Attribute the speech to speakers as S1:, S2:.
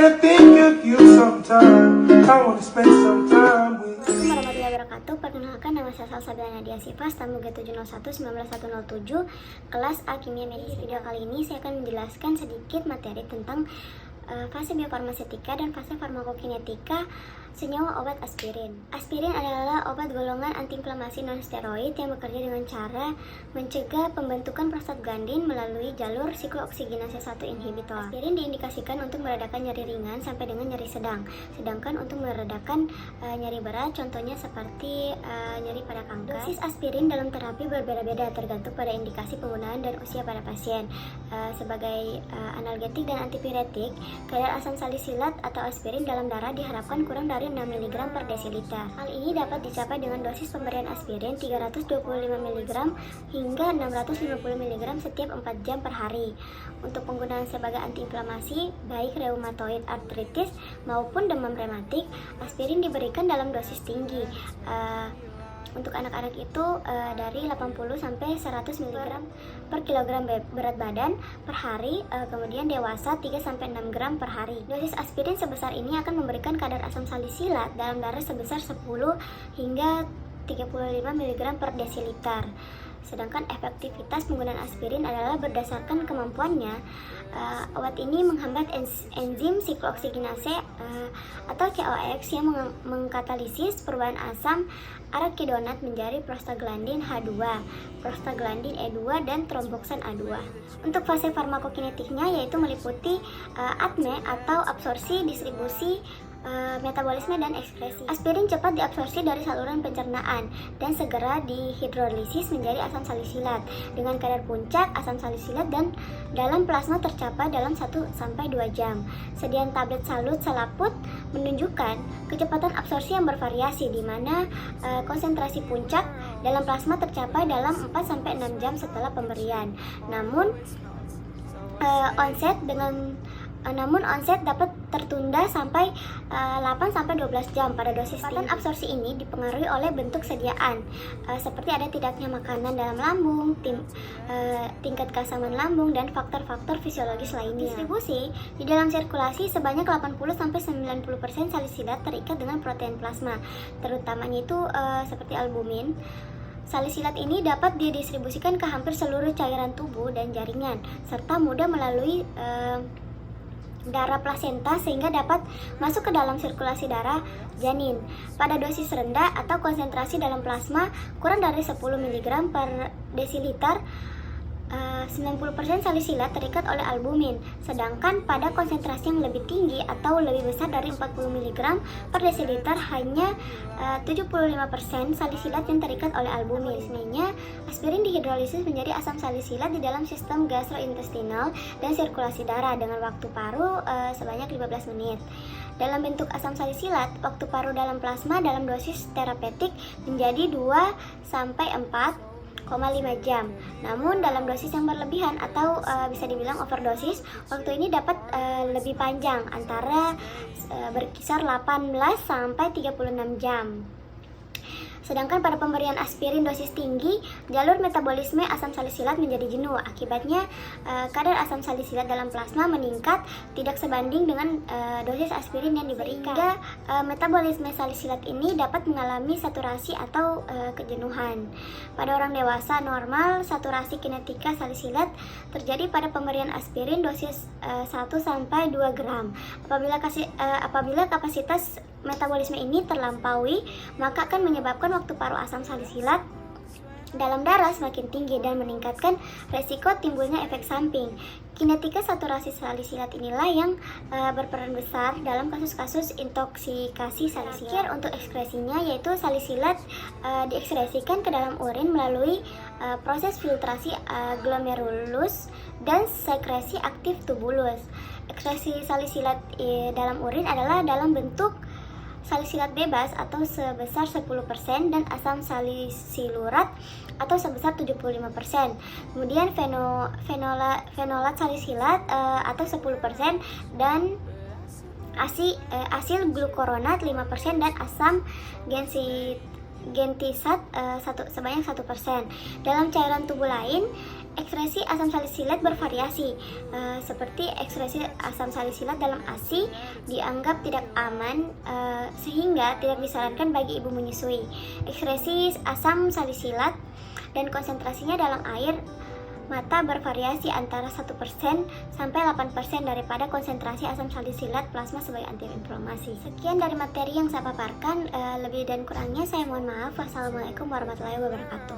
S1: wanna think of you sometime. I wanna spend some time with you.
S2: Assalamualaikum warahmatullahi wabarakatuh. Perkenalkan, nama saya Salsabila Nadia Sifas, tamu G701-19107, kelas A Kimia Medis. Video kali ini saya akan menjelaskan sedikit materi tentang fase biofarmasetika dan fase farmakokinetika senyawa obat aspirin. Aspirin adalah obat golongan antiinflamasi non-steroid yang bekerja dengan cara mencegah pembentukan prostaglandin melalui jalur siklooksiggenase 1 inhibitor. Aspirin diindikasikan untuk meredakan nyeri ringan sampai dengan nyeri sedang. Sedangkan untuk meredakan nyeri berat, contohnya seperti nyeri pada kanker. Dosis aspirin dalam terapi berbeda-beda tergantung pada indikasi penggunaan dan usia pada pasien. Sebagai analgetik dan antipiretik, kadar asam salisilat atau aspirin dalam darah diharapkan kurang dari 6 mg per desiliter. Hal ini dapat dicapai dengan dosis pemberian aspirin 325 mg hingga 650 mg setiap 4 jam per hari. Untuk penggunaan sebagai antiinflamasi, baik reumatoid arthritis maupun demam rematik, aspirin diberikan dalam dosis tinggi. Untuk anak-anak itu dari 80 sampai 100 mg per kilogram berat badan per hari, kemudian dewasa 3 sampai 6 gram per hari. Dosis aspirin sebesar ini akan memberikan kadar asam salisilat dalam darah sebesar 10 hingga 35 mg per desiliter. Sedangkan efektivitas penggunaan aspirin adalah berdasarkan kemampuannya. Obat ini menghambat enzim siklooksiggenase atau COX yang mengkatalisis perubahan asam arakidonat menjadi prostaglandin H2, prostaglandin E2, dan tromboksan A2. Untuk fase farmakokinetiknya yaitu meliputi ADME atau absorpsi, distribusi, metabolisme, dan ekskresi. Aspirin cepat diabsorpsi dari saluran pencernaan dan segera dihidrolisis menjadi asam salisilat dengan kadar puncak asam salisilat dan dalam plasma tercapai dalam 1-2 jam. Sediaan tablet salut selaput menunjukkan kecepatan absorpsi yang bervariasi, di mana konsentrasi puncak dalam plasma tercapai dalam 4-6 jam setelah pemberian. Namun onset dapat tertunda sampai 8-12 jam pada dosis tinggi. Absorpsi ini dipengaruhi oleh bentuk sediaan, seperti ada tidaknya makanan dalam lambung, tingkat keasaman lambung, dan faktor-faktor fisiologis lainnya. Distribusi di dalam sirkulasi sebanyak 80-90% salisilat terikat dengan protein plasma, terutamanya itu seperti albumin. Salisilat ini dapat didistribusikan ke hampir seluruh cairan tubuh dan jaringan, serta mudah melalui darah plasenta sehingga dapat masuk ke dalam sirkulasi darah janin. Pada dosis rendah atau konsentrasi dalam plasma kurang dari 10 mg per desiliter, 90% salisilat terikat oleh albumin, sedangkan pada konsentrasi yang lebih tinggi atau lebih besar dari 40 mg per desiliter hanya 75% salisilat yang terikat oleh albumin. Sebenarnya aspirin dihidrolisis menjadi asam salisilat di dalam sistem gastrointestinal dan sirkulasi darah dengan waktu paru sebanyak 15 menit. Dalam bentuk asam salisilat, waktu paru dalam plasma dalam dosis terapeutik menjadi 2-4,5 jam. Namun dalam dosis yang berlebihan atau bisa dibilang overdosis, waktu ini dapat lebih panjang, antara berkisar 18 sampai 36 jam. Sedangkan pada pemberian aspirin dosis tinggi, jalur metabolisme asam salisilat menjadi jenuh. Akibatnya kadar asam salisilat dalam plasma meningkat tidak sebanding dengan dosis aspirin yang diberikan. Sehingga metabolisme salisilat ini dapat mengalami saturasi atau kejenuhan. Pada orang dewasa normal, saturasi kinetika salisilat terjadi pada pemberian aspirin dosis 1-2 gram. Apabila kapasitas metabolisme ini terlampaui, maka akan menyebabkan waktu paru asam salisilat dalam darah semakin tinggi dan meningkatkan resiko timbulnya efek samping. Kinetika saturasi salisilat inilah yang berperan besar dalam kasus-kasus intoksikasi salisilat. Untuk ekskresinya, yaitu salisilat diekskresikan ke dalam urin melalui proses filtrasi glomerulus dan sekresi aktif tubulus. Ekskresi salisilat dalam urin adalah dalam bentuk salisilat bebas atau sebesar 10% dan asam salisilurat atau sebesar 75%. Kemudian fenolat salisilat atau 10% dan asil glukuronat 5% dan asam gentisat sebanyak 1%. Dalam cairan tubuh lain, Ekspresi asam salisilat bervariasi, seperti ekspresi asam salisilat dalam ASI dianggap tidak aman, sehingga tidak disarankan bagi ibu menyusui. Ekspresi asam salisilat dan konsentrasinya dalam air mata bervariasi antara 1% sampai 8% daripada konsentrasi asam salisilat plasma sebagai antiinflamasi. Sekian dari materi yang saya paparkan, lebih dan kurangnya saya mohon maaf. Wassalamualaikum warahmatullahi wabarakatuh.